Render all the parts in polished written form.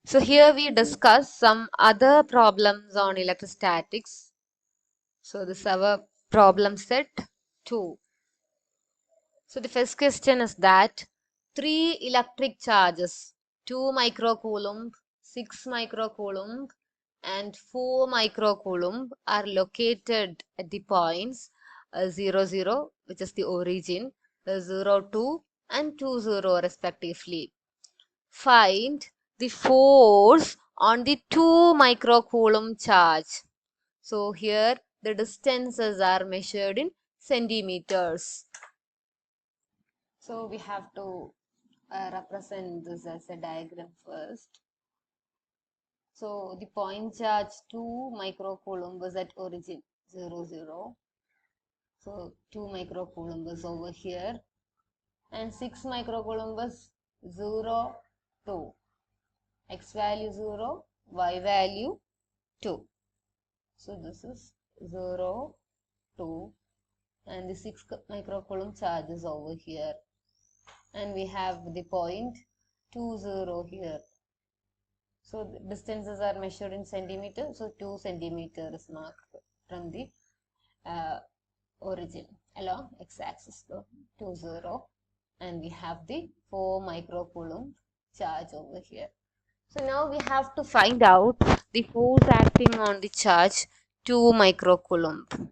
So here we discuss some other problems on electrostatics. So this is our problem set 2. So the first question is that 3 electric charges, 2 microcoulomb, 6 microcoulomb and 4 microcoulomb are located at the points 0, 0, which is the origin, 0, 2 and 2, 0 respectively. Find the force on the 2 microcoulomb charge. So here the distances are measured in centimeters. So we have to represent this as a diagram first. So the point charge 2 microcoulomb was at origin 0, 0. So 2 microcoulomb was over here and 6 microcoulomb was 0, 2. X value 0, Y value 2. So this is 0, 2 and the 6 microcoulomb charge is over here. And we have the point 2, 0 here. So the distances are measured in centimeters. So 2 centimeter is marked from the origin along x-axis. So 2, 0 and we have the 4 microcoulomb charge over here. So now we have to find out the force acting on the charge 2 microcoulomb.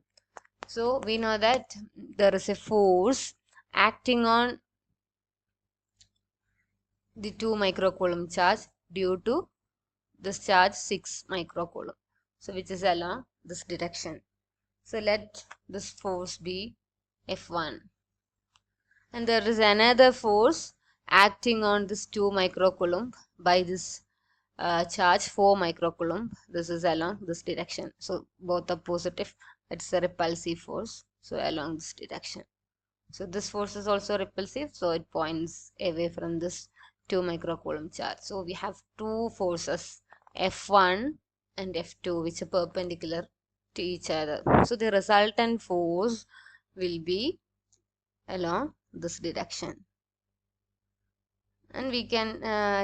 So we know that there is a force acting on the 2 microcoulomb charge due to this charge 6 microcoulomb. So which is along this direction. So let this force be F1. And there is another force acting on this 2 microcoulomb by this charge 4 microcoulomb. This is along this direction. So both are positive. It's a repulsive force. So along this direction. So this force is also repulsive. So it points away from this 2 microcoulomb charge. So we have two forces F1 and F2 which are perpendicular to each other. So the resultant force will be along this direction. And we can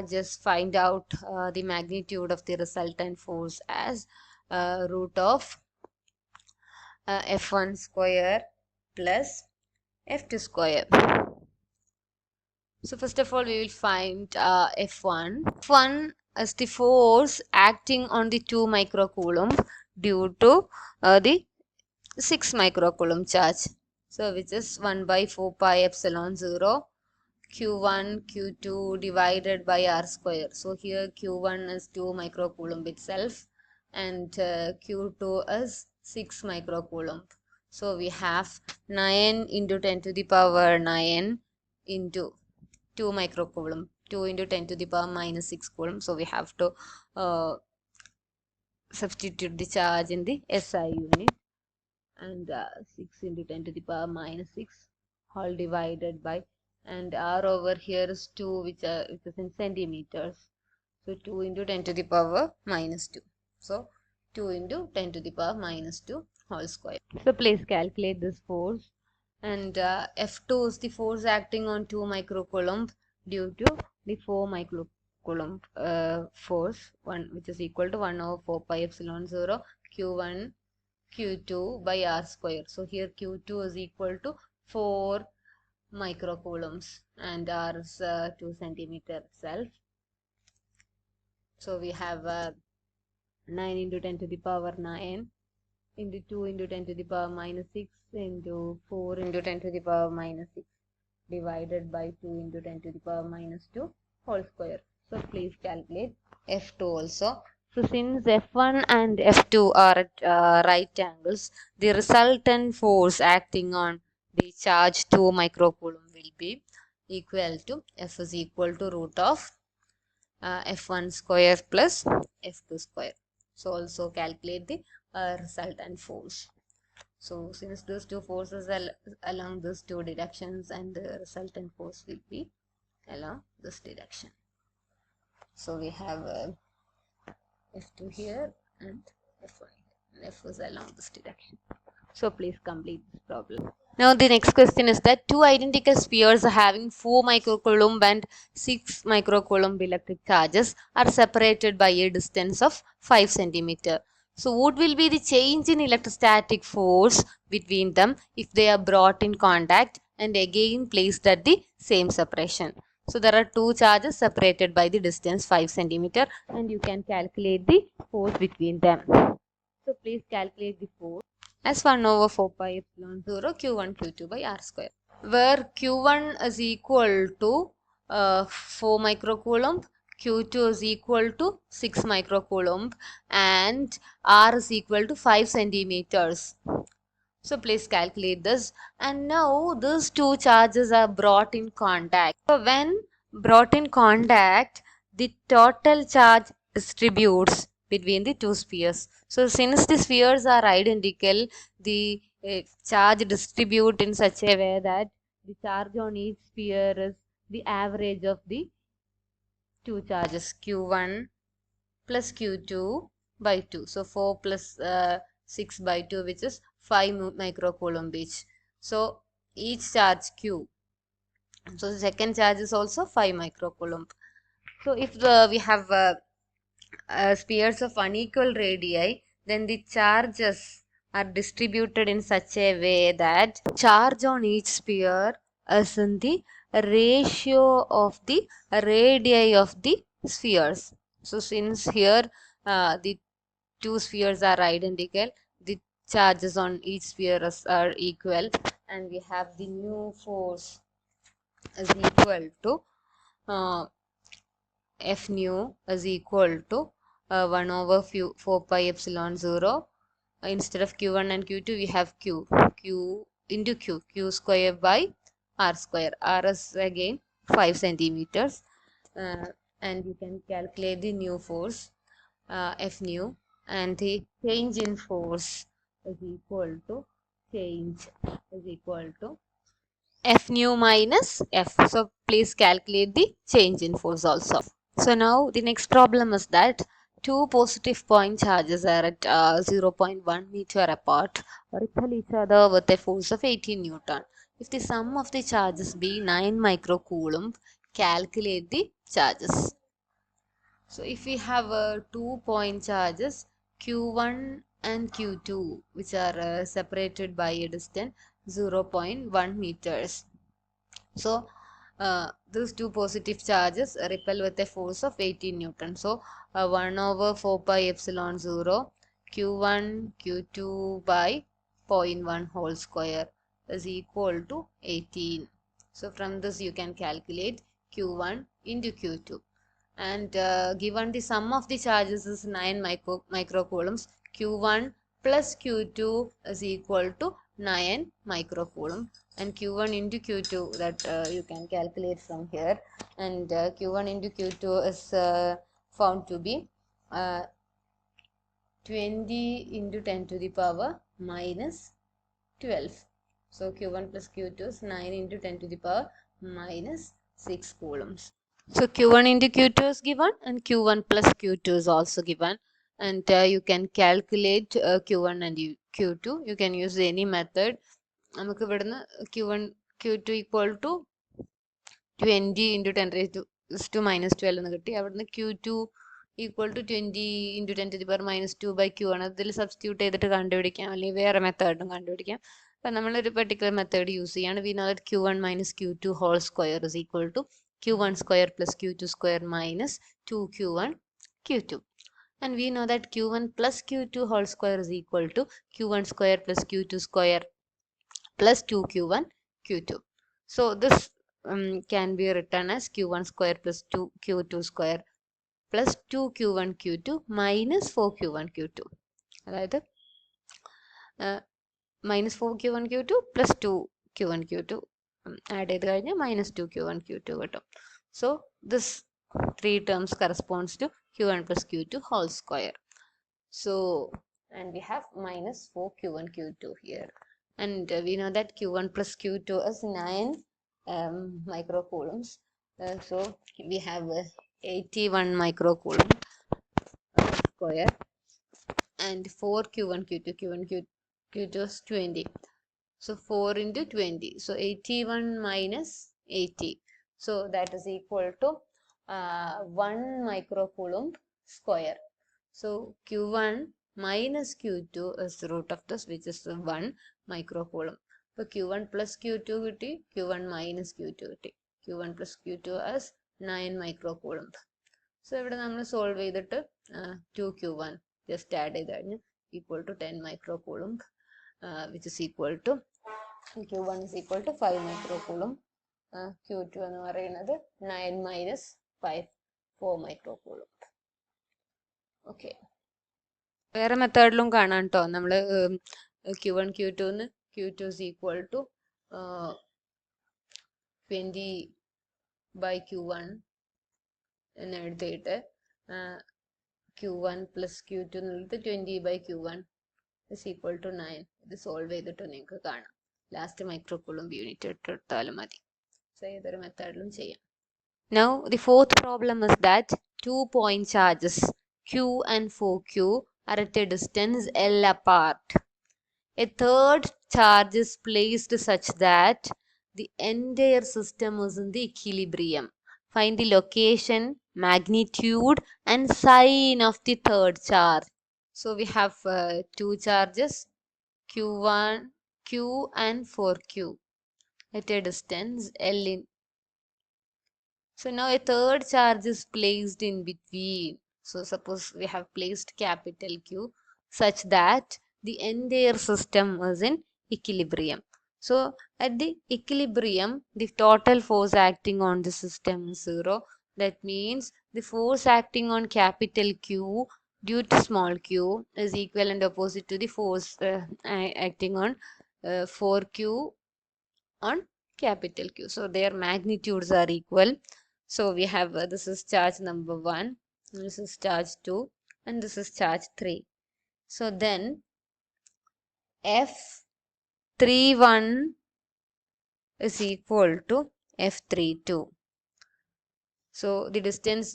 just find out the magnitude of the resultant force as root of F1 square plus F2 square. So first of all we will find F1. F1 is the force acting on the 2 microcoulomb due to the 6 microcoulomb charge. So which is 1 by 4 pi epsilon 0 Q1 Q2 divided by R square. So here Q1 is 2 microcoulomb itself and Q2 is 6 microcoulomb. So we have 9 into 10 to the power 9 into 2 microcoulomb. 2 into 10 to the power minus 6 coulomb. So we have to substitute the charge in the SI unit. And 6 into 10 to the power minus 6 all divided by, and R over here is 2 which is in centimeters. So 2 into 10 to the power minus 2. So 2 into 10 to the power minus 2 whole square. So please calculate this force. And F2 is the force acting on 2 microcoulomb due to the 4 microcoulomb force, which is equal to 1 over 4 pi epsilon 0 Q1 Q2 by R square. So here Q2 is equal to 4 microcoulombs and R is 2 centimeter itself. So we have 9 into 10 to the power 9 into 2 into 10 to the power minus 6 into 4 into 10 to the power minus 6 divided by 2 into 10 to the power minus 2 whole square. So please calculate F2 also. So since F1 and F2 are at right angles, the resultant force acting on the charge 2 microcoulomb will be equal to F is equal to root of F1 square plus F2 square. So also calculate the resultant force. So since those two forces are along those two directions and the resultant force will be along this direction. So we have F2 here and F1 and F is along this direction. So please complete this problem. Now the next question is that two identical spheres having 4 microcoulomb and 6 microcoulomb electric charges are separated by a distance of 5 centimeter. So what will be the change in electrostatic force between them if they are brought in contact and again placed at the same separation? So there are two charges separated by the distance 5 centimeter and you can calculate the force between them. So please calculate the force as 1 over 4 pi epsilon 0 q1 q2 by r square, where q1 is equal to 4 microcoulomb, q2 is equal to 6 microcoulomb, and r is equal to 5 centimeters. So please calculate this. And now these two charges are brought in contact. So when brought in contact, the total charge distributes between the two spheres. So since the spheres are identical, the charge distribute in such a way that the charge on each sphere is the average of the two charges q1 plus q2 by 2. So 4 plus 6 by 2, which is 5 microcoulomb each. So each charge q. So the second charge is also 5 microcoulomb. So if we have spheres of unequal radii, then the charges are distributed in such a way that charge on each sphere is in the ratio of the radii of the spheres. So since here the two spheres are identical, the charges on each sphere are equal, and we have the new force is equal to uh, F nu is equal to 1 over 4 pi epsilon 0. Instead of q1 and q2, we have q into q square by r square. R is again 5 centimeters. And you can calculate the new force F nu, and the change in force is equal to F nu minus F. So please calculate the change in force also. So now the next problem is that two positive point charges are at 0.1 meter apart repel each other with a force of 18 Newton. If the sum of the charges be 9 microcoulomb, calculate the charges. So if we have 2 point charges q1 and q2, which are separated by a distance 0.1 meters. So those two positive charges repel with a force of 18 Newton. So 1 over 4 pi epsilon 0 q1 q2 by 0.1 whole square is equal to 18. So from this you can calculate q1 into q2. And given the sum of the charges is 9 microcoulombs, q1 plus q2 is equal to 9 microcoulomb, and q1 into q2 that you can calculate from here, and q1 into q2 is found to be 20 into 10 to the power minus 12. So q1 plus q2 is 9 into 10 to the power minus 6 coulombs. So q1 into q2 is given, and q1 plus q2 is also given, and you can calculate q1 and q2. You can use any method. നമുക്ക് ഇവിടുന്ന് q1 q2 equal to 20 into 10 raised to minus 12 എന്ന് കിട്ടി. അവിടുന്ന് q2 equal to 20 into 10 to the power minus 2 by q ആണ്. ഇതിൽ substitute ചെയ്തിട്ട് കണ്ടുപിടിക്കാം, അല്ലെങ്കിൽ വേറെ മെത്തേഡും കണ്ടുപിടിക്കാം. അപ്പം നമ്മളൊരു പെർട്ടിക്കുലർ മെത്തേഡ് യൂസ് ചെയ്യാണ്. We know that q1 minus q2 whole square is equal to q1 square plus q2 square minus 2q1 q2. And we know that q1 plus q2 whole square is equal to q1 square plus q2 square plus 2q1 q2. So this can be written as q1 square plus 2q2 square plus 2q1 q2 minus 4q1 q2. അതായത് minus 4q1 q2 plus 2q1 q2 add ചെയ്ത് കഴിഞ്ഞാൽ minus 2q1 q2 കിട്ടും. So this three terms corresponds to q1 plus q2 whole square. So and we have minus 4q1 q2 here, and we know that q1 plus q2 is 9 microcoulombs. So we have 81 microcoulomb square, and 4q1 q2 q1 q2 is 20. So 4 into 20. So 81 minus 80. So that is equal to 1 microcoulomb square. So Q1 minus Q2 is the root of this, which is 1 microcoulomb. So Q1 plus Q2 കിട്ടി, Q1 minus Q2 കിട്ടി. Q1 plus Q2 is 9 microcoulomb. So ഇവിടെ നമ്മൾ solve ചെയ്തിട്ട് 2Q1 just add ചെയ്ത് കഴിഞ്ഞ് equal to 10 microcoulomb, which is equal to Q1 is equal to 5 microcoulomb. Q2 എന്ന് പറയുന്നത് 9 minus 5, 4 microcoulomb. Okay, വേറെ മെത്തേഡിലും കാണാം കേട്ടോ. നമ്മൾ Q1 Q2 Q2 is equal to 20 by Q1 എന്ന് എഴുതിയിട്ട് Q1 plus Q2 എന്നുള്ളത് 20 by Q1 is equal to 9. ഇത് സോൾവ് ചെയ്തിട്ട് നിങ്ങൾക്ക് കാണാം. ലാസ്റ്റ് മൈക്രോകൂളംബ് യൂണിറ്റ് ഇട്ടെടുത്താലും മതി. സോ ഏതൊരു മെത്തേഡിലും ചെയ്യാം. Now the fourth problem is that 2 point charges Q and 4Q are at a distance L apart. A third charge is placed such that the entire system is in the equilibrium. Find the location, magnitude and sign of the third charge. So we have two charges, Q1, Q and 4Q at a distance L in. So now a third charge is placed in between. So suppose we have placed capital Q such that the entire system is in equilibrium. So at the equilibrium, the total force acting on the system is 0. That means the force acting on capital Q due to small q is equal and opposite to the force acting on 4Q on capital Q. So their magnitudes are equal. So we have this is charge number 1, this is charge 2, and this is charge 3. So then F31 is equal to F32. So the distance,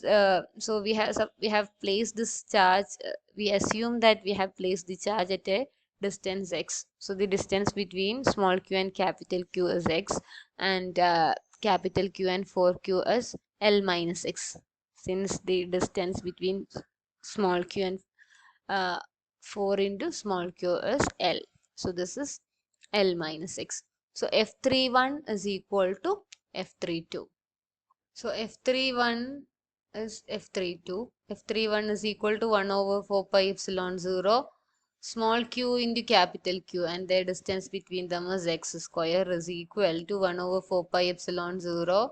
so we have placed this charge, we assume that we have placed the charge at a distance x. So the distance between small q and capital Q is x, and capital Q and 4Q is L minus x. Since the distance between small q and 4 into small q is L, so this is L minus x. So F31 is equal to F32. So F31 is F32. F31 is equal to 1 over 4 pi epsilon 0 small q into capital Q, and their distance between them is x square is equal to 1 over 4 pi epsilon 0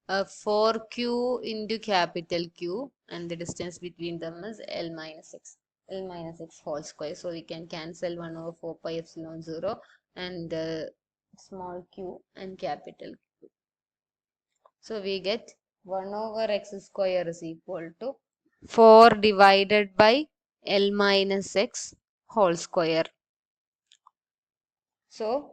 4Q into capital Q, and the distance between them is L minus x. L minus x whole square. So we can cancel 1 over 4 pi epsilon 0 and small q and capital Q. So we get 1 over x square is equal to 4 divided by L minus x whole square. So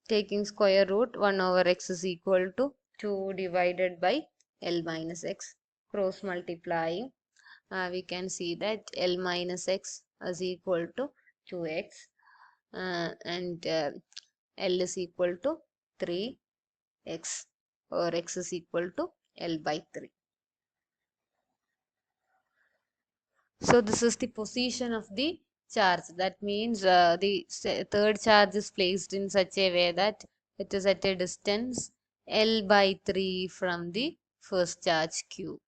taking square root, 1 over x is equal to 2 divided by L minus x. Cross multiplying, we can see that L minus x is equal to 2x, and L is equal to 3x, or x is equal to L by 3. So this is the position of the charge. That means the third charge is placed in such a way that it is at a distance L by 3 from the first charge Q.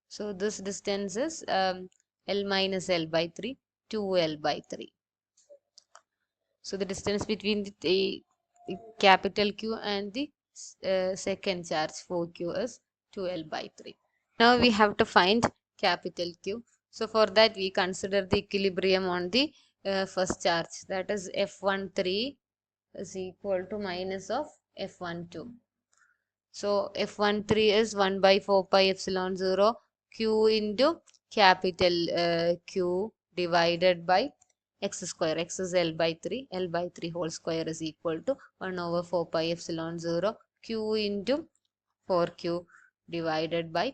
So this distance is L minus L by 3, 2L by 3. So the distance between the capital Q and the second charge 4Q is 2L by 3. Now we have to find capital Q. So for that we consider the equilibrium on the first charge, that is F13 is equal to minus of F12. So F13 is 1 by 4 pi epsilon 0 Q into capital Q divided by x square. X is L by 3. L by 3 whole square is equal to 1 over 4 pi epsilon 0 Q into 4Q divided by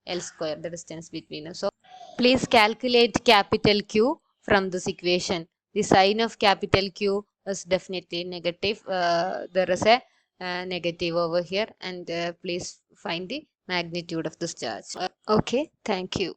L square, the distance between us. So please calculate capital Q from this equation. The sign of capital Q is definitely negative. There is a negative over here, and please find the magnitude of this charge. Okay, thank you.